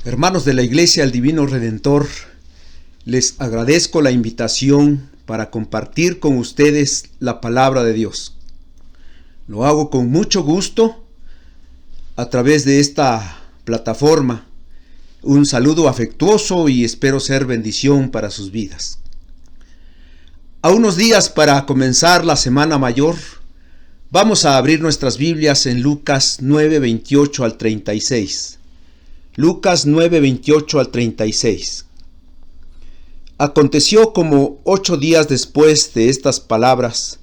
Hermanos de la Iglesia del Divino Redentor, les agradezco la invitación para compartir con ustedes la palabra de Dios. Lo hago con mucho gusto a través de esta plataforma. Un saludo afectuoso y espero ser bendición para sus vidas. A unos días para comenzar la Semana Mayor, vamos a abrir nuestras Biblias en Lucas 9, 28 al 36. Lucas 9, 28 al 36. Aconteció como 8 días después de estas palabras,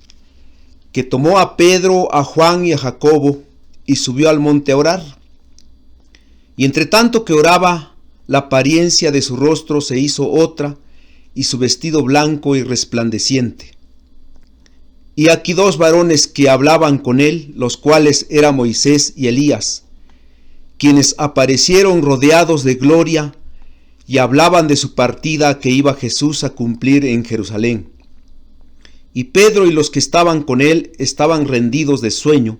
que tomó a Pedro, a Juan y a Jacobo, y subió al monte a orar. Y entre tanto que oraba, la apariencia de su rostro se hizo otra, y su vestido blanco y resplandeciente. Y aquí 2 varones que hablaban con él, los cuales eran Moisés y Elías, quienes aparecieron rodeados de gloria y hablaban de su partida que iba Jesús a cumplir en Jerusalén. Y Pedro y los que estaban con él estaban rendidos de sueño,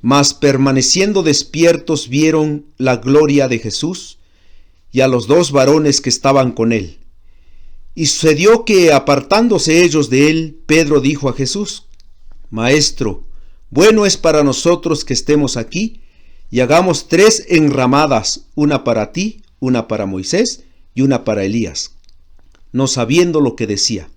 mas permaneciendo despiertos vieron la gloria de Jesús y a los 2 varones que estaban con él. Y sucedió que, apartándose ellos de él, Pedro dijo a Jesús: Maestro, bueno es para nosotros que estemos aquí, y hagamos 3 enramadas, una para ti, una para Moisés y una para Elías, no sabiendo lo que decía.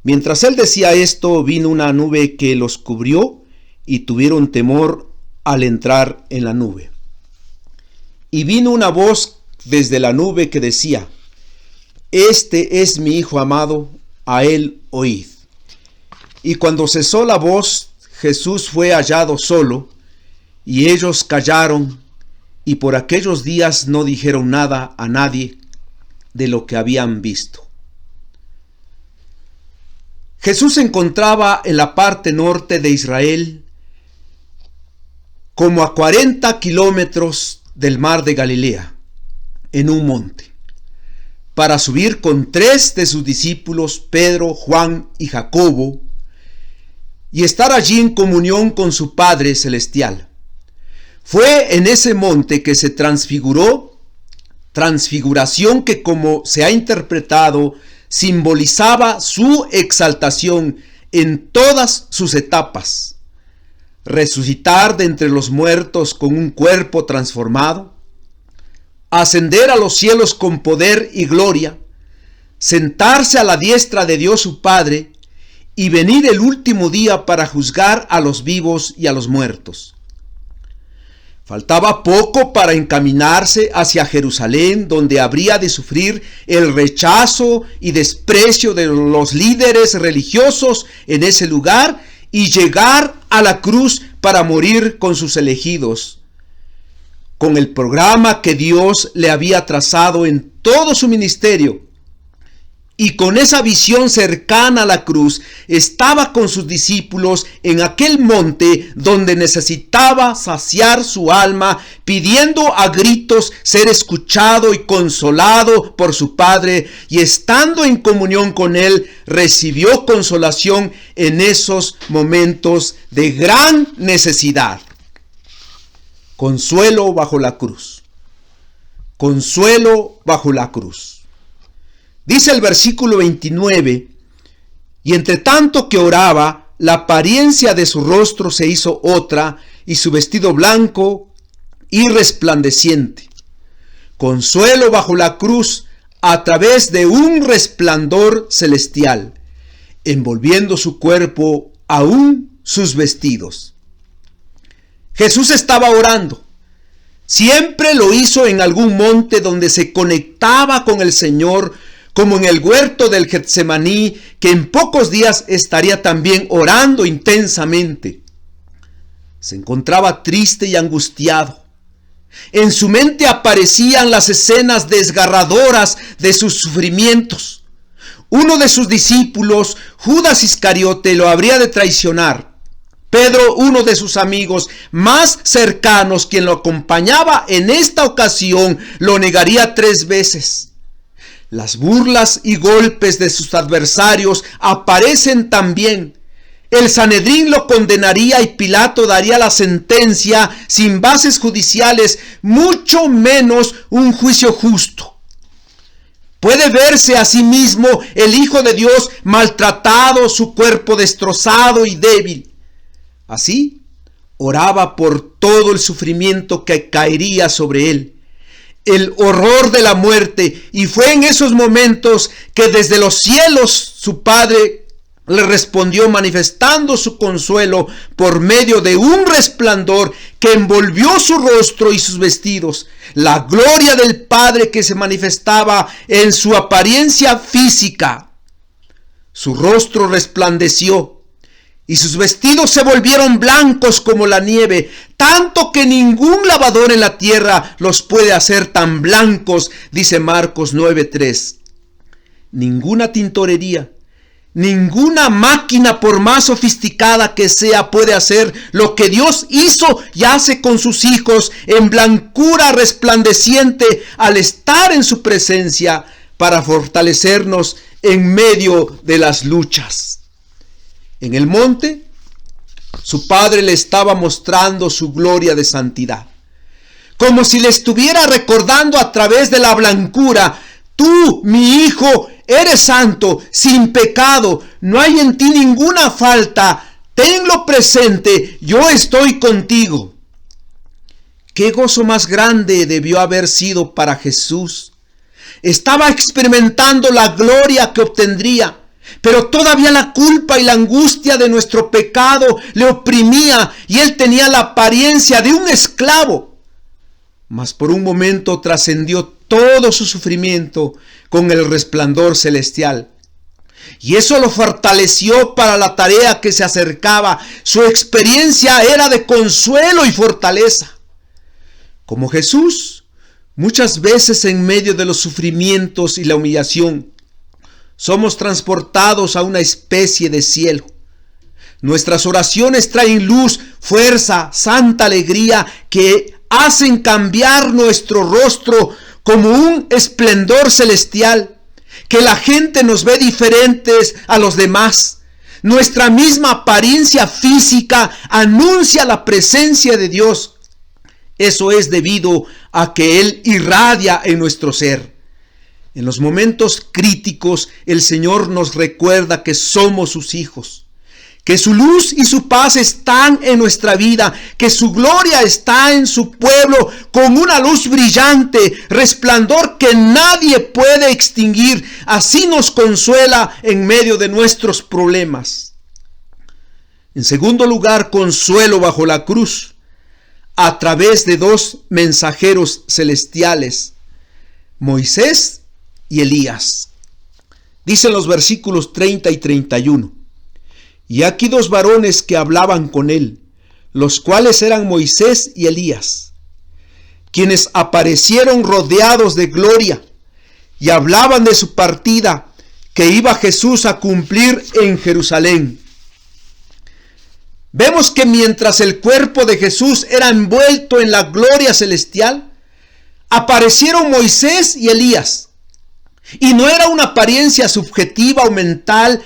Mientras él decía esto, vino una nube que los cubrió, y tuvieron temor al entrar en la nube. Y vino una voz desde la nube que decía: Este es mi Hijo amado, a él oíd. Y cuando cesó la voz, Jesús fue hallado solo, y ellos callaron, y por aquellos días no dijeron nada a nadie de lo que habían visto. Jesús se encontraba en la parte norte de Israel, como a 40 kilómetros del mar de Galilea, en un monte, para subir con 3 de sus discípulos, Pedro, Juan y Jacobo, y estar allí en comunión con su Padre Celestial. Fue en ese monte que se transfiguró, transfiguración que, como se ha interpretado, simbolizaba su exaltación en todas sus etapas: resucitar de entre los muertos con un cuerpo transformado, ascender a los cielos con poder y gloria, sentarse a la diestra de Dios su Padre, y venir el último día para juzgar a los vivos y a los muertos. Faltaba poco para encaminarse hacia Jerusalén, donde habría de sufrir el rechazo y desprecio de los líderes religiosos en ese lugar, y llegar a la cruz para morir con sus elegidos, con el programa que Dios le había trazado en todo su ministerio. Y con esa visión cercana a la cruz, estaba con sus discípulos en aquel monte donde necesitaba saciar su alma, pidiendo a gritos ser escuchado y consolado por su Padre, y estando en comunión con él, recibió consolación en esos momentos de gran necesidad. Consuelo bajo la cruz. Consuelo bajo la cruz. Dice el versículo 29, y entre tanto que oraba, la apariencia de su rostro se hizo otra, y su vestido blanco y resplandeciente. Consuelo bajo la cruz a través de un resplandor celestial, envolviendo su cuerpo, aún sus vestidos. Jesús estaba orando. Siempre lo hizo en algún monte donde se conectaba con el Señor, como en el huerto del Getsemaní, que en pocos días estaría también orando intensamente. Se encontraba triste y angustiado. En su mente aparecían las escenas desgarradoras de sus sufrimientos. Uno de sus discípulos, Judas Iscariote, lo habría de traicionar. Pedro, uno de sus amigos más cercanos, quien lo acompañaba en esta ocasión, lo negaría 3 veces. Las burlas y golpes de sus adversarios aparecen también. el Sanedrín lo condenaría y Pilato daría la sentencia sin bases judiciales, mucho menos un juicio justo. Puede verse a sí mismo el Hijo de Dios maltratado, su cuerpo destrozado y débil. Así, oraba por todo el sufrimiento que caería sobre él, el horror de la muerte, y fue en esos momentos que desde los cielos su Padre le respondió manifestando su consuelo por medio de un resplandor que envolvió su rostro y sus vestidos. La gloria del Padre que se manifestaba en su apariencia física. Su rostro resplandeció y sus vestidos se volvieron blancos como la nieve, tanto que ningún lavador en la tierra los puede hacer tan blancos, dice Marcos 9:3. Ninguna tintorería, ninguna máquina, por más sofisticada que sea, puede hacer lo que Dios hizo y hace con sus hijos en blancura resplandeciente al estar en su presencia para fortalecernos en medio de las luchas. En el monte, su Padre le estaba mostrando su gloria de santidad, como si le estuviera recordando a través de la blancura: tú, mi hijo, eres santo, sin pecado, no hay en ti ninguna falta, tenlo presente, yo estoy contigo. Qué gozo más grande debió haber sido para Jesús. Estaba experimentando la gloria que obtendría, pero todavía la culpa y la angustia de nuestro pecado le oprimía y él tenía la apariencia de un esclavo. Mas por un momento trascendió todo su sufrimiento con el resplandor celestial. Y eso lo fortaleció para la tarea que se acercaba. Su experiencia era de consuelo y fortaleza. Como Jesús, muchas veces en medio de los sufrimientos y la humillación, somos transportados a una especie de cielo. Nuestras oraciones traen luz, fuerza, santa alegría que hacen cambiar nuestro rostro como un esplendor celestial, que la gente nos ve diferentes a los demás. Nuestra misma apariencia física anuncia la presencia de Dios. Eso es debido a que Él irradia en nuestro ser. En los momentos críticos, el Señor nos recuerda que somos sus hijos, que su luz y su paz están en nuestra vida, que su gloria está en su pueblo con una luz brillante, resplandor que nadie puede extinguir. Así nos consuela en medio de nuestros problemas. En segundo lugar, consuelo bajo la cruz, a través de dos mensajeros celestiales, Moisés y Elías. Dicen los versículos 30 y 31. Y aquí dos varones que hablaban con él, los cuales eran Moisés y Elías, quienes aparecieron rodeados de gloria y hablaban de su partida que iba Jesús a cumplir en Jerusalén. Vemos que mientras el cuerpo de Jesús era envuelto en la gloria celestial, aparecieron Moisés y Elías. Y no era una apariencia subjetiva o mental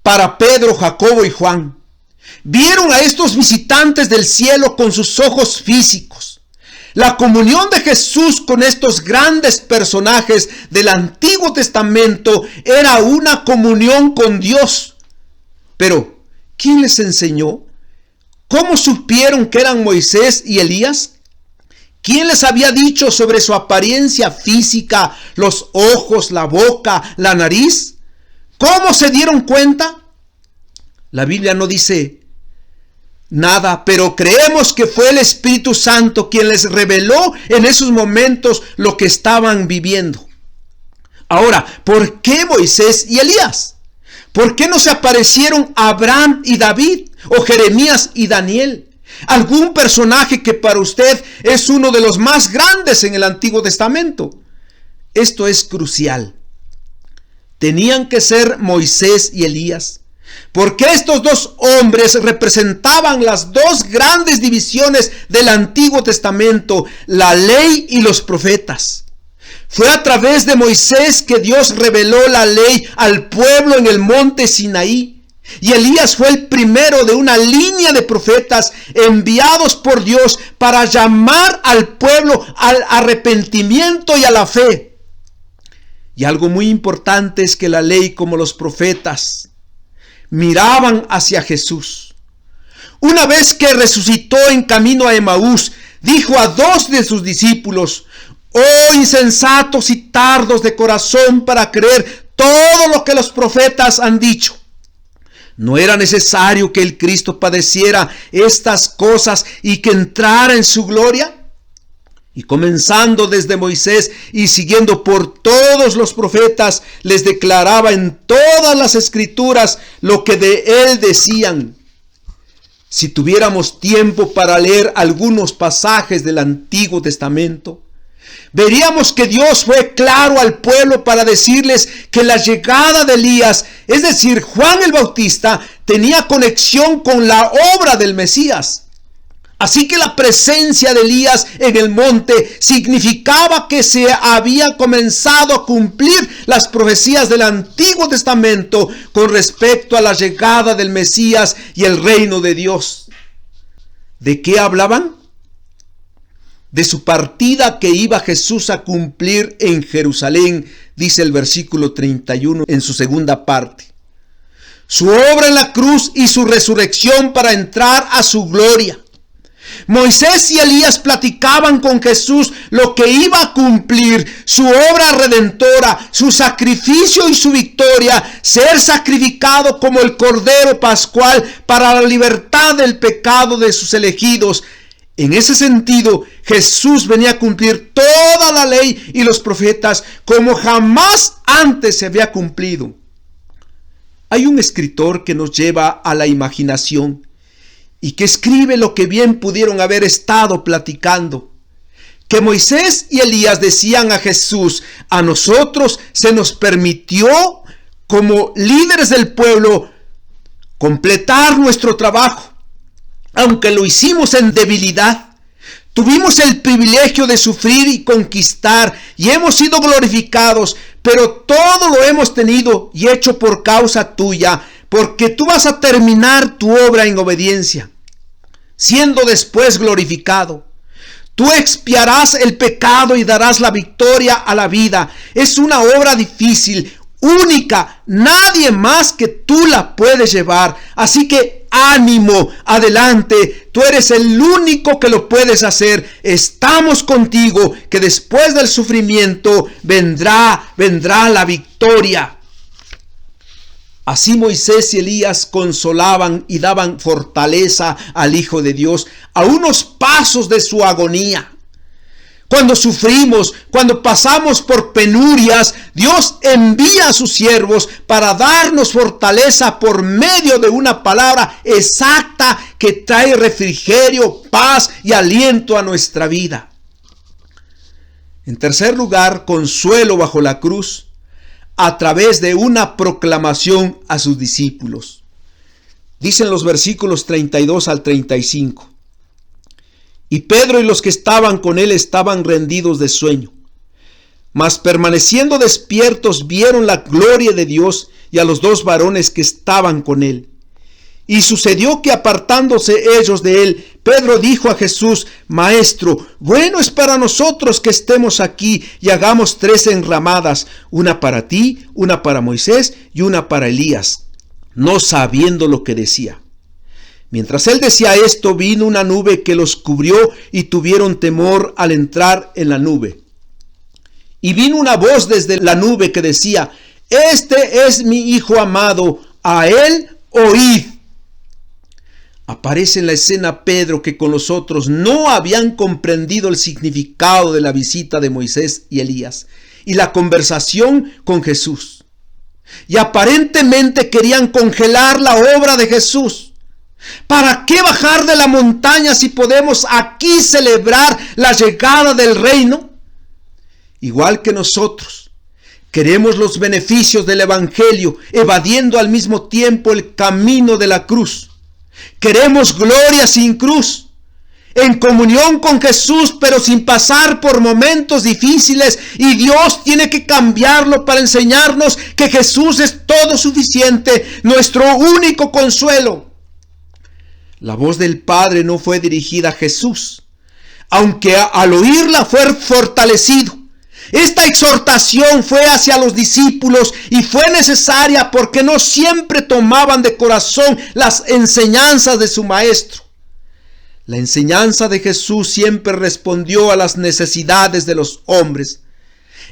para Pedro, Jacobo y Juan. Vieron a estos visitantes del cielo con sus ojos físicos. La comunión de Jesús con estos grandes personajes del Antiguo Testamento era una comunión con Dios. Pero, ¿quién les enseñó? ¿Cómo supieron que eran Moisés y Elías? ¿Quién les había dicho sobre su apariencia física, los ojos, la boca, la nariz? ¿Cómo se dieron cuenta? La Biblia no dice nada, pero creemos que fue el Espíritu Santo quien les reveló en esos momentos lo que estaban viviendo. Ahora, ¿por qué Moisés y Elías? ¿Por qué no se aparecieron Abraham y David o Jeremías y Daniel? Algún personaje que para usted es uno de los más grandes en el Antiguo Testamento. Esto es crucial. Tenían que ser Moisés y Elías, porque estos dos hombres representaban las dos grandes divisiones del Antiguo Testamento, la ley y los profetas. Fue a través de Moisés que Dios reveló la ley al pueblo en el monte Sinaí. Y Elías fue el primero de una línea de profetas enviados por Dios para llamar al pueblo al arrepentimiento y a la fe. Y algo muy importante es que la ley, como los profetas, miraban hacia Jesús. Una vez que resucitó en camino a Emaús, dijo a 2 de sus discípulos: «Oh insensatos y tardos de corazón para creer todo lo que los profetas han dicho». ¿No era necesario que el Cristo padeciera estas cosas y que entrara en su gloria? Y comenzando desde Moisés y siguiendo por todos los profetas, les declaraba en todas las escrituras lo que de él decían. Si tuviéramos tiempo para leer algunos pasajes del Antiguo Testamento, veríamos que Dios fue claro al pueblo para decirles que la llegada de Elías, es decir, Juan el Bautista, tenía conexión con la obra del Mesías. Así que la presencia de Elías en el monte significaba que se había comenzado a cumplir las profecías del Antiguo Testamento con respecto a la llegada del Mesías y el reino de Dios. ¿De qué hablaban? De su partida que iba Jesús a cumplir en Jerusalén, dice el versículo 31 en su segunda parte. Su obra en la cruz y su resurrección para entrar a su gloria. Moisés y Elías platicaban con Jesús lo que iba a cumplir, su obra redentora, su sacrificio y su victoria, ser sacrificado como el Cordero Pascual para la libertad del pecado de sus elegidos. En ese sentido, Jesús venía a cumplir toda la ley y los profetas como jamás antes se había cumplido. Hay un escritor que nos lleva a la imaginación y que escribe lo que bien pudieron haber estado platicando. Que Moisés y Elías decían a Jesús: a nosotros se nos permitió, como líderes del pueblo, completar nuestro trabajo. Aunque lo hicimos en debilidad, tuvimos el privilegio de sufrir y conquistar y hemos sido glorificados, pero todo lo hemos tenido y hecho por causa tuya, porque tú vas a terminar tu obra en obediencia, siendo después glorificado. Tú expiarás el pecado y darás la victoria a la vida. Es una obra difícil, única, nadie más que tú la puedes llevar. Así que ánimo, adelante, tú eres el único que lo puedes hacer. Estamos contigo, que después del sufrimiento vendrá la victoria. Así Moisés y Elías consolaban y daban fortaleza al Hijo de Dios a unos pasos de su agonía. Cuando sufrimos, cuando pasamos por penurias, Dios envía a sus siervos para darnos fortaleza por medio de una palabra exacta que trae refrigerio, paz y aliento a nuestra vida. En tercer lugar, consuelo bajo la cruz a través de una proclamación a sus discípulos. Dicen los versículos 32 al 35. Y Pedro y los que estaban con él estaban rendidos de sueño. Mas permaneciendo despiertos vieron la gloria de Dios y a los 2 varones que estaban con él. Y sucedió que apartándose ellos de él, Pedro dijo a Jesús: Maestro, bueno es para nosotros que estemos aquí y hagamos 3 enramadas, una para ti, una para Moisés y una para Elías, no sabiendo lo que decía. Mientras él decía esto, vino una nube que los cubrió y tuvieron temor al entrar en la nube. Y vino una voz desde la nube que decía: Este es mi Hijo amado, a él oíd. Aparece en la escena Pedro, que con los otros no habían comprendido el significado de la visita de Moisés y Elías y la conversación con Jesús. Y aparentemente querían congelar la obra de Jesús. ¿Para qué bajar de la montaña si podemos aquí celebrar la llegada del reino? Igual que nosotros, queremos los beneficios del evangelio, evadiendo al mismo tiempo el camino de la cruz. Queremos gloria sin cruz. en comunión con Jesús, pero sin pasar por momentos difíciles, y Dios tiene que cambiarlo para enseñarnos que Jesús es todo suficiente, nuestro único consuelo. La voz del Padre no fue dirigida a Jesús, aunque al oírla fue fortalecido. Esta exhortación fue hacia los discípulos y fue necesaria porque no siempre tomaban de corazón las enseñanzas de su maestro. La enseñanza de Jesús siempre respondió a las necesidades de los hombres.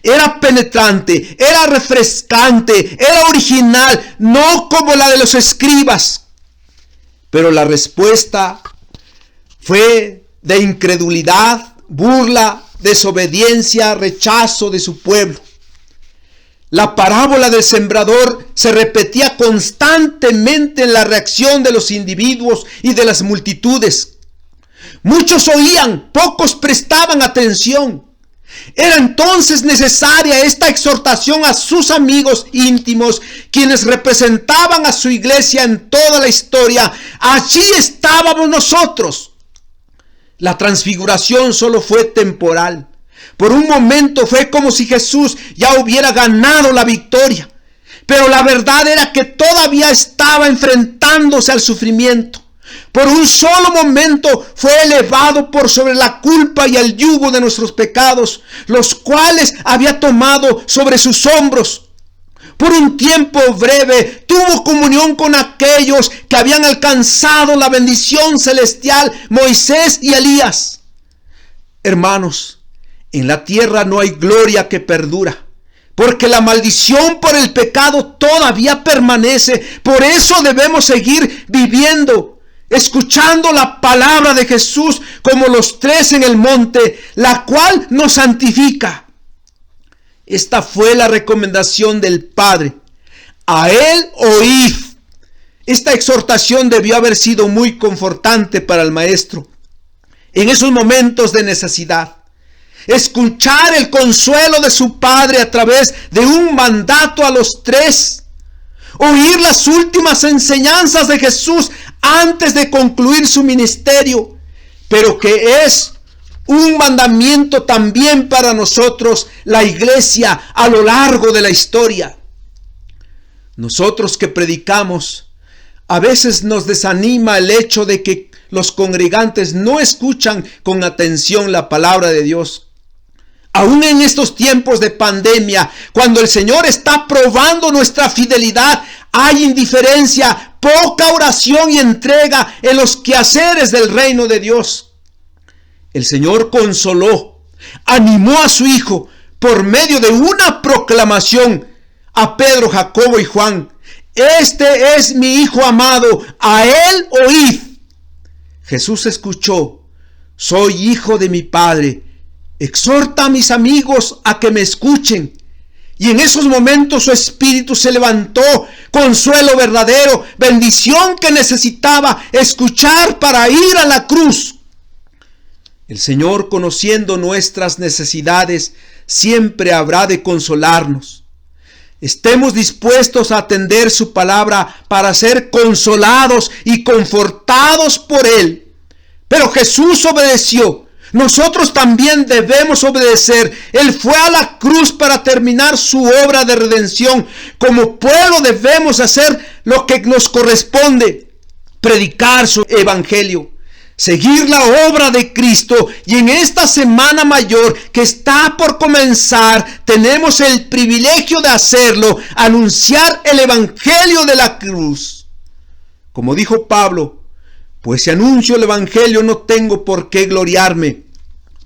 Era penetrante, era refrescante, era original, no como la de los escribas. Pero la respuesta fue de incredulidad, burla, desobediencia, rechazo de su pueblo. La parábola del sembrador se repetía constantemente en la reacción de los individuos y de las multitudes. Muchos oían, pocos prestaban atención. Era entonces necesaria esta exhortación a sus amigos íntimos, quienes representaban a su iglesia en toda la historia. Allí estábamos nosotros. La transfiguración solo fue temporal. Por un momento fue como si Jesús ya hubiera ganado la victoria. Pero la verdad era que todavía estaba enfrentándose al sufrimiento. Por un solo momento fue elevado por sobre la culpa y el yugo de nuestros pecados, los cuales había tomado sobre sus hombros. Por un tiempo breve tuvo comunión con aquellos que habían alcanzado la bendición celestial, Moisés y Elías. Hermanos, en la tierra no hay gloria que perdura, porque la maldición por el pecado todavía permanece. Por eso debemos seguir viviendo, escuchando la palabra de Jesús como los tres en el monte, la cual nos santifica. Esta fue la recomendación del Padre. A Él oíd. Esta exhortación debió haber sido muy confortante para el maestro en esos momentos de necesidad. Escuchar el consuelo de su Padre a través de un mandato a los tres. Oír las últimas enseñanzas de Jesús antes de concluir su ministerio, pero que es un mandamiento también para nosotros, la iglesia, a lo largo de la historia. Nosotros que predicamos, a veces nos desanima el hecho de que los congregantes no escuchan con atención la palabra de Dios. Aún en estos tiempos de pandemia, cuando el Señor está probando nuestra fidelidad, hay indiferencia, poca oración y entrega en los quehaceres del reino de Dios. El Señor consoló, animó a su Hijo por medio de una proclamación a Pedro, Jacobo y Juan. Este es mi Hijo amado, a Él oíd. Jesús escuchó, soy hijo de mi Padre. Exhorta a mis amigos a que me escuchen. Y en esos momentos su espíritu se levantó, consuelo verdadero, bendición que necesitaba escuchar para ir a la cruz. El Señor, conociendo nuestras necesidades, siempre habrá de consolarnos. Estemos dispuestos a atender su palabra para ser consolados y confortados por Él. Pero Jesús obedeció. Nosotros también debemos obedecer. Él fue a la cruz para terminar su obra de redención. Como pueblo debemos hacer lo que nos corresponde: predicar su evangelio, seguir la obra de Cristo. Y en esta semana mayor que está por comenzar, tenemos el privilegio de hacerlo, anunciar el evangelio de la cruz. Como dijo Pablo, pues si anuncio el evangelio no tengo por qué gloriarme,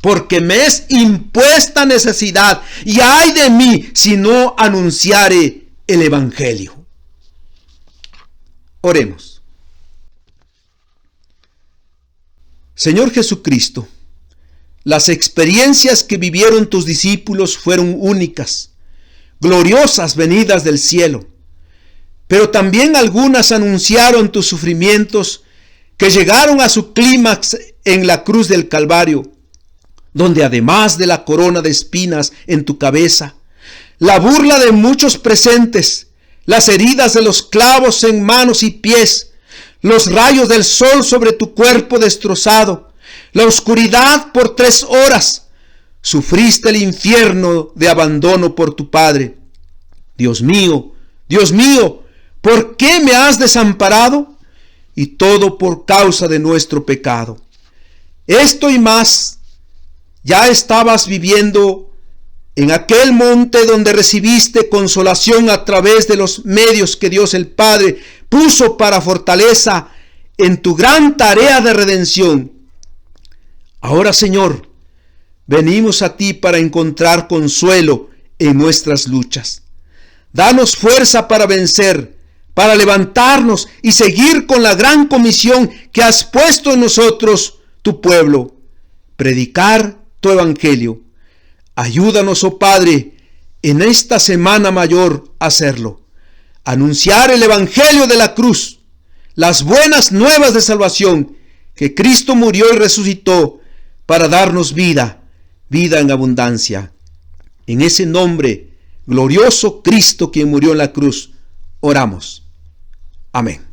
porque me es impuesta necesidad, y ay de mí si no anunciare el evangelio. Oremos. Señor Jesucristo, las experiencias que vivieron tus discípulos fueron únicas, gloriosas venidas del cielo, pero también algunas anunciaron tus sufrimientos que llegaron a su clímax en la cruz del Calvario, donde además de la corona de espinas en tu cabeza, la burla de muchos presentes, las heridas de los clavos en manos y pies, los rayos del sol sobre tu cuerpo destrozado, la oscuridad por 3 horas. Sufriste el infierno de abandono por tu Padre. Dios mío, ¿por qué me has desamparado? Y todo por causa de nuestro pecado. Esto y más, ya estabas viviendo en aquel monte donde recibiste consolación a través de los medios que Dios el Padre puso para fortaleza en tu gran tarea de redención. Ahora, Señor, venimos a ti para encontrar consuelo en nuestras luchas. Danos fuerza para vencer, para levantarnos y seguir con la gran comisión que has puesto en nosotros, tu pueblo: predicar tu evangelio. Ayúdanos, oh Padre, en esta semana mayor a hacerlo. Anunciar el evangelio de la cruz, las buenas nuevas de salvación, que Cristo murió y resucitó para darnos vida en abundancia. En ese nombre glorioso, Cristo quien murió en la cruz, oramos. Amén.